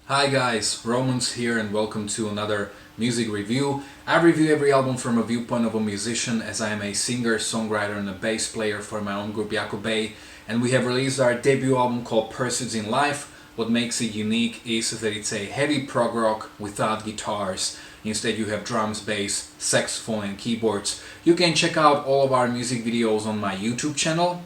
Hi guys, Romans here and welcome to another music review. I review every album from a viewpoint of a musician, as I am a singer, songwriter and a bass player for my own group Jakobay, and we have released our debut album called Pursuits in Life. What makes it unique is that it's a heavy prog rock without guitars. Instead you have drums, bass, saxophone and keyboards. You can check out all of our music videos on my YouTube channel.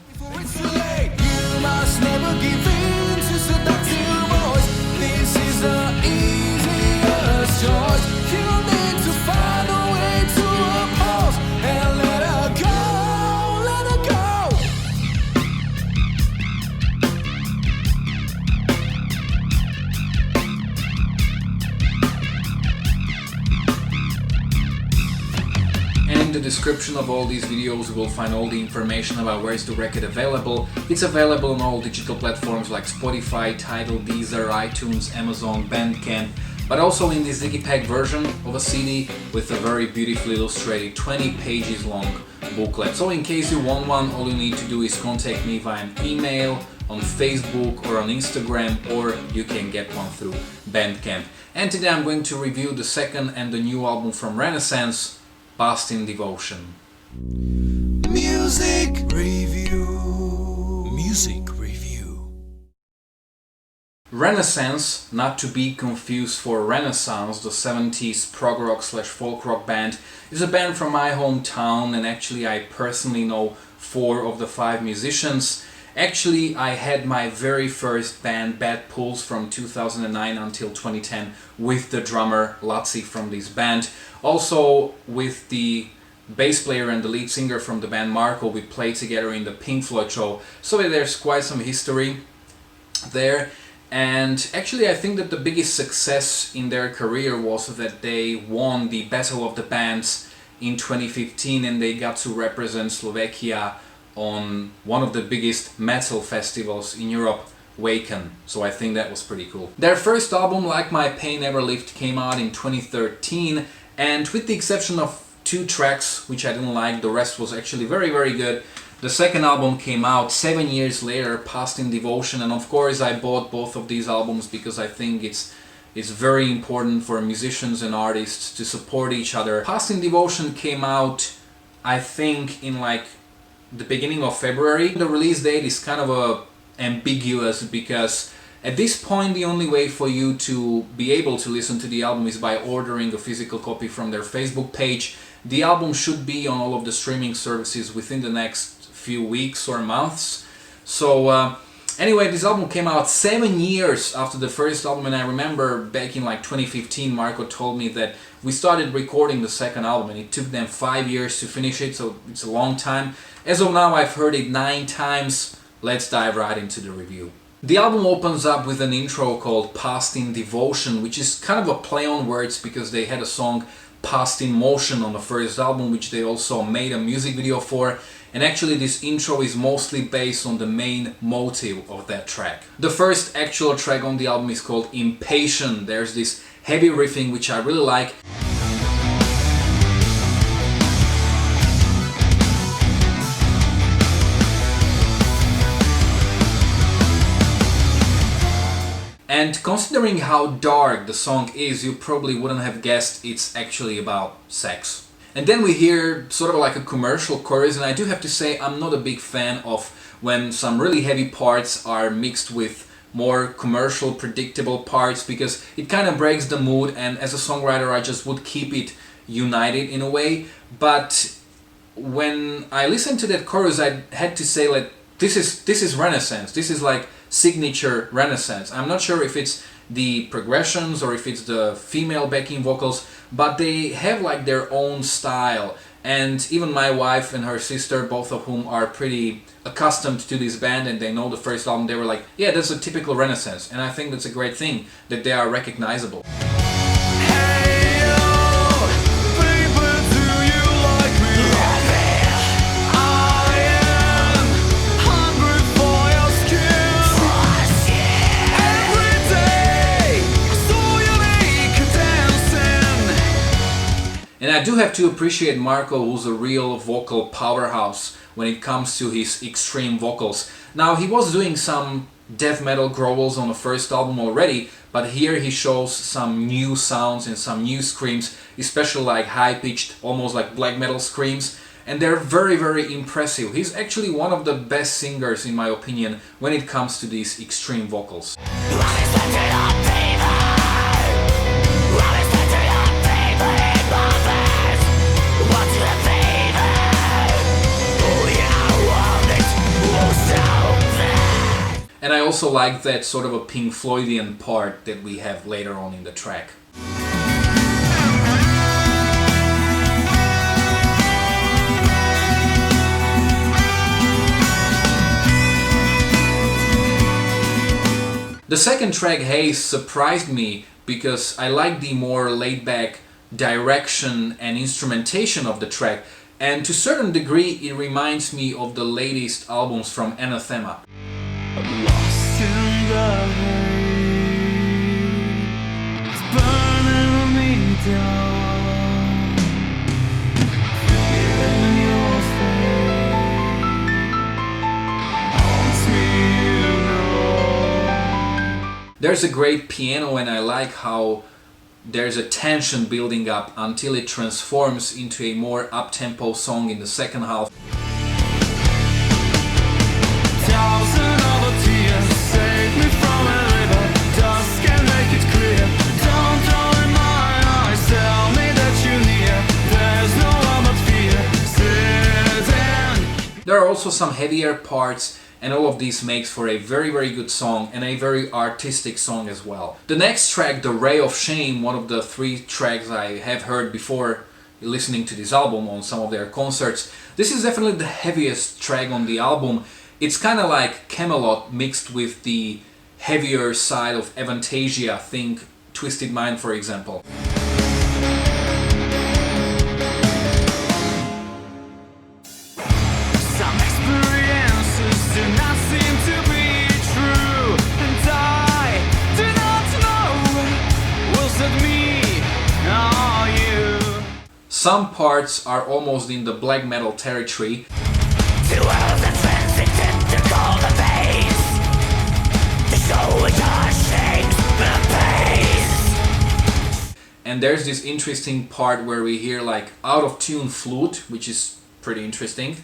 In the description of all these videos you will find all the information about where is the record available. It's available on all digital platforms like Spotify, Tidal, Deezer, iTunes, Amazon, Bandcamp, but also in this digipack version of a CD with a very beautifully illustrated 20 pages long booklet. So in case you want one, all you need to do is contact me via an email, on Facebook or on Instagram, or you can get one through Bandcamp. And today I'm going to review the second and the new album from Renaissense, Past in Devotion. Music review. Music review. Renaissense, not to be confused for Renaissance, the 70s prog rock / folk rock band, is a band from my hometown, and actually I personally know 4 of the 5 musicians. Actually, I had my very first band, Bad Pulse, from 2009 until 2010 with the drummer Latsi from this band. Also with the bass player and the lead singer from the band Marco, we played together in the Pink Floyd show, so there's quite some history there. And actually I think that the biggest success in their career was that they won the Battle of the Bands in 2015 and they got to represent Slovakia on one of the biggest metal festivals in Europe, Wacken. So I think that was pretty cool. Their first album, Like My Pain Never Left, came out in 2013, and with the exception of 2 tracks which I didn't like, the rest was actually very good. The second album came out 7 years later, Past in Devotion, and of course I bought both of these albums because I think it's very important for musicians and artists to support each other. Past in Devotion came out, I think, in like the beginning of February. The release date is kind of ambiguous because at this point the only way for you to be able to listen to the album is by ordering a physical copy from their Facebook page. The album should be on all of the streaming services within the next few weeks or months. So anyway, this album came out 7 years after the first album, and I remember back in like 2015 Marco told me that we started recording the second album and it took them 5 years to finish it, so it's a long time. As of now I've heard it 9 times. Let's dive right into the review. The album opens up with an intro called Past in Devotion, which is kind of a play on words because they had a song Past in Motion on the first album, which they also made a music video for, and actually this intro is mostly based on the main motive of that track. The first actual track on the album is called Impatient. There's this heavy riffing which I really like. And considering how dark the song is, you probably wouldn't have guessed it's actually about sex. And then we hear sort of like a commercial chorus, and I do have to say I'm not a big fan of when some really heavy parts are mixed with more commercial, predictable parts, because it kind of breaks the mood, and as a songwriter I just would keep it united in a way. But when I listened to that chorus I had to say, like, this is Renaissance, this is like signature Renaissance. I'm not sure if it's the progressions or if it's the female backing vocals, but they have like their own style. And even my wife and her sister, both of whom are pretty accustomed to this band and they know the first album, they were like, yeah, that's a typical Renaissance. And I think that's a great thing, that they are recognizable. And I do have to appreciate Marco, who's a real vocal powerhouse when it comes to his extreme vocals. Now, he was doing some death metal growls on the first album already, but here he shows some new sounds and some new screams, especially like high-pitched, almost like black metal screams, and they're very, very impressive. He's actually one of the best singers, in my opinion, when it comes to these extreme vocals. And I also like that sort of a Pink Floydian part that we have later on in the track. The second track, Haze, surprised me because I like the more laid-back direction and instrumentation of the track, and to a certain degree it reminds me of the latest albums from Anathema. Lost in the haze, it's burning me down. In your face, haunts me, you know. There's a great piano, and I like how there's a tension building up until it transforms into a more up-tempo song in the second half. There are also some heavier parts, and all of this makes for a very, very good song and a very artistic song as well. The next track, The Ray of Shame, one of the 3 tracks I have heard before listening to this album on some of their concerts. This is definitely the heaviest track on the album. It's kind of like Camelot mixed with the heavier side of Avantasia, think Twisted Mind for example. Some parts are almost in the black metal territory. And there's this interesting part where we hear like out of tune flute, which is pretty interesting.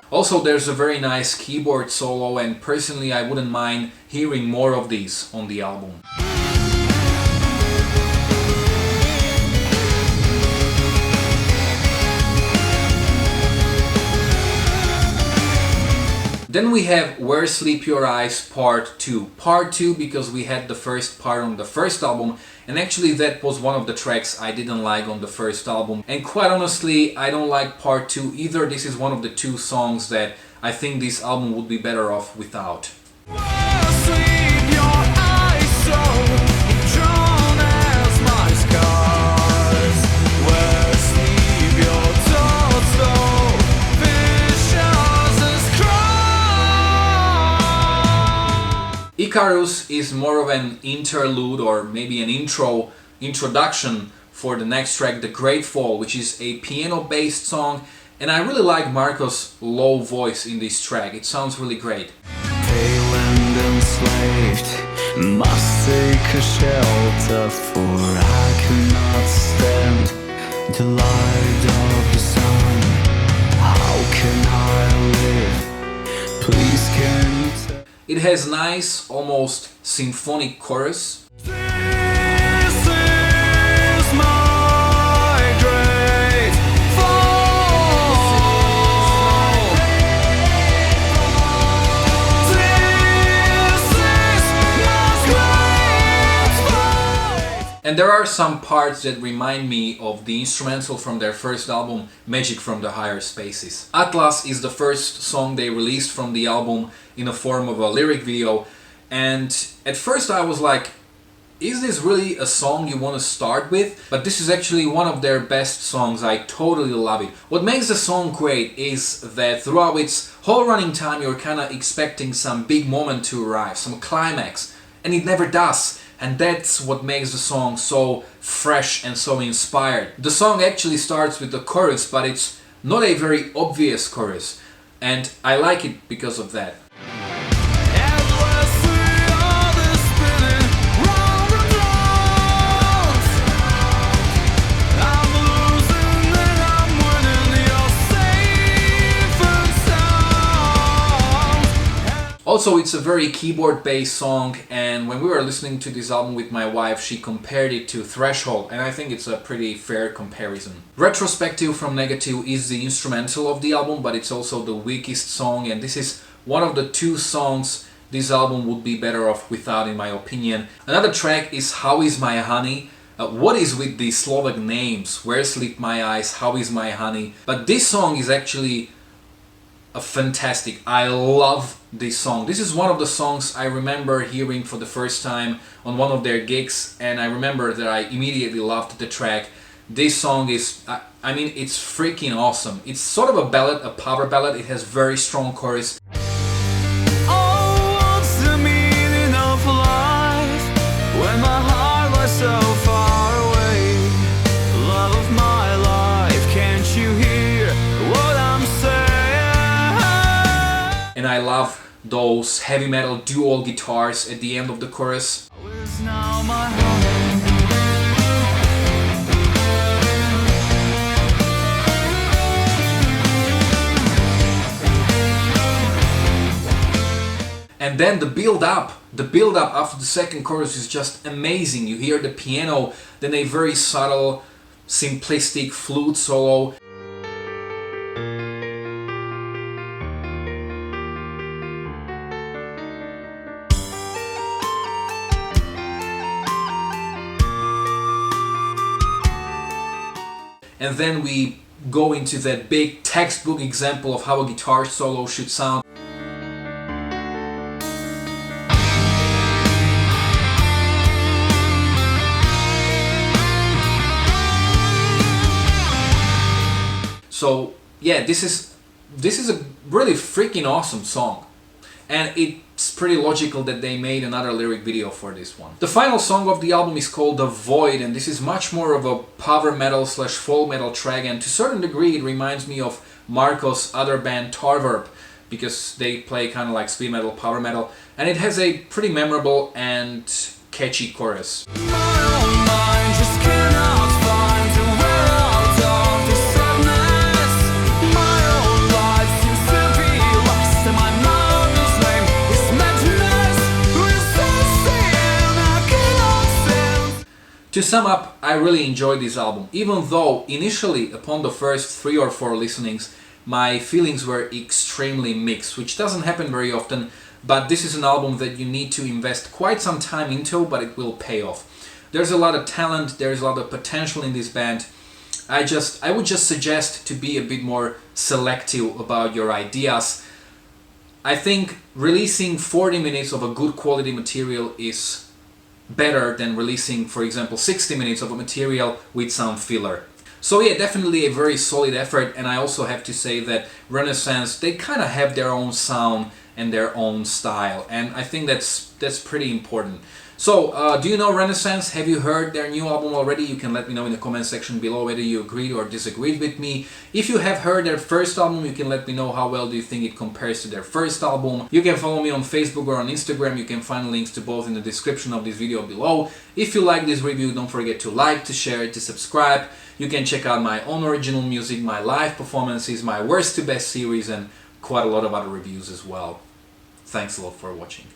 Also, there's a very nice keyboard solo, and personally I wouldn't mind hearing more of these on the album. Then we have Where Sleep Your Eyes Part 2. Part 2 because we had the first part on the first album, and actually that was one of the tracks I didn't like on the first album. And quite honestly, I don't like Part 2 either. This is one of the 2 songs that I think this album would be better off without. Icarus is more of an interlude or maybe an introduction for the next track, The Great Fall, which is a piano-based song, and I really like Marco's low voice in this track. It sounds really great. Pale and enslaved, must take a shelter, for I cannot stand the light of the sun. How can I live? Please can you tell? It has nice, almost symphonic chorus. This is my great fall. This is my great fall. And there are some parts that remind me of the instrumental from their first album, Magic from the Higher Spaces. Atlas is the first song they released from the album in the form of a lyric video, and at first I was like, is this really a song you want to start with? But this is actually one of their best songs. I totally love it. What makes the song great is that throughout its whole running time you're kind of expecting some big moment to arrive, some climax, and it never does. And that's what makes the song so fresh and so inspired. The song actually starts with the chorus, but it's not a very obvious chorus. and I like it because of that. Also, it's a very keyboard-based song, and when we were listening to this album with my wife, she compared it to Threshold, and I think it's a pretty fair comparison. Retrospective from Negative is the instrumental of the album, but it's also the weakest song, and this is one of the two songs this album would be better off without, in my opinion. Another track is How Is My Honey? What is with the Slovak names? Where Sleep My Eyes? How Is My Honey? But this song is actually fantastic. I love this song. This is one of the songs I remember hearing for the first time on one of their gigs, and I remember that I immediately loved the track. This song is, I mean, it's freaking awesome. It's sort of a ballad, a power ballad. It has very strong chorus. Oh, what's the meaning of life when my heart was so far away? Love of my life, can't you hear what I'm saying? And I love those heavy metal dual guitars at the end of the chorus. Where's now my heart? And then the build up after the second chorus is just amazing. You hear the piano, then a very subtle, simplistic flute solo. And then we go into that big textbook example of how a guitar solo should sound. So yeah, this is a really freaking awesome song, and it's pretty logical that they made another lyric video for this one. The final song of the album is called The Void, and this is much more of a power metal / folk metal track, and to a certain degree it reminds me of Marco's other band Tarverb, because they play kind of like speed metal, power metal, and it has a pretty memorable and catchy chorus. My own mind just cannot find a way out of this sadness. My own life seems to be lost, and my mother's name is madness. Resisting, I cannot stand. To sum up, I really enjoyed this album, even though initially upon the first 3 or 4 listenings my feelings were extremely mixed, which doesn't happen very often, but this is an album that you need to invest quite some time into, but it will pay off. There's a lot of talent, there's a lot of potential in this band. I would just suggest to be a bit more selective about your ideas. I think releasing 40 minutes of a good quality material is better than releasing, for example, 60 minutes of a material with some filler. So yeah, definitely a very solid effort, and I also have to say that Renaissense, they kind of have their own sound and their own style, and I think that's pretty important. So, do you know Renaissense? Have you heard their new album already? You can let me know in the comment section below whether you agreed or disagreed with me. If you have heard their first album, you can let me know how well do you think it compares to their first album. You can follow me on Facebook or on Instagram. You can find links to both in the description of this video below. If you like this review, don't forget to like, to share, to subscribe. You can check out my own original music, my live performances, my worst to best series, and quite a lot of other reviews as well. Thanks a lot for watching.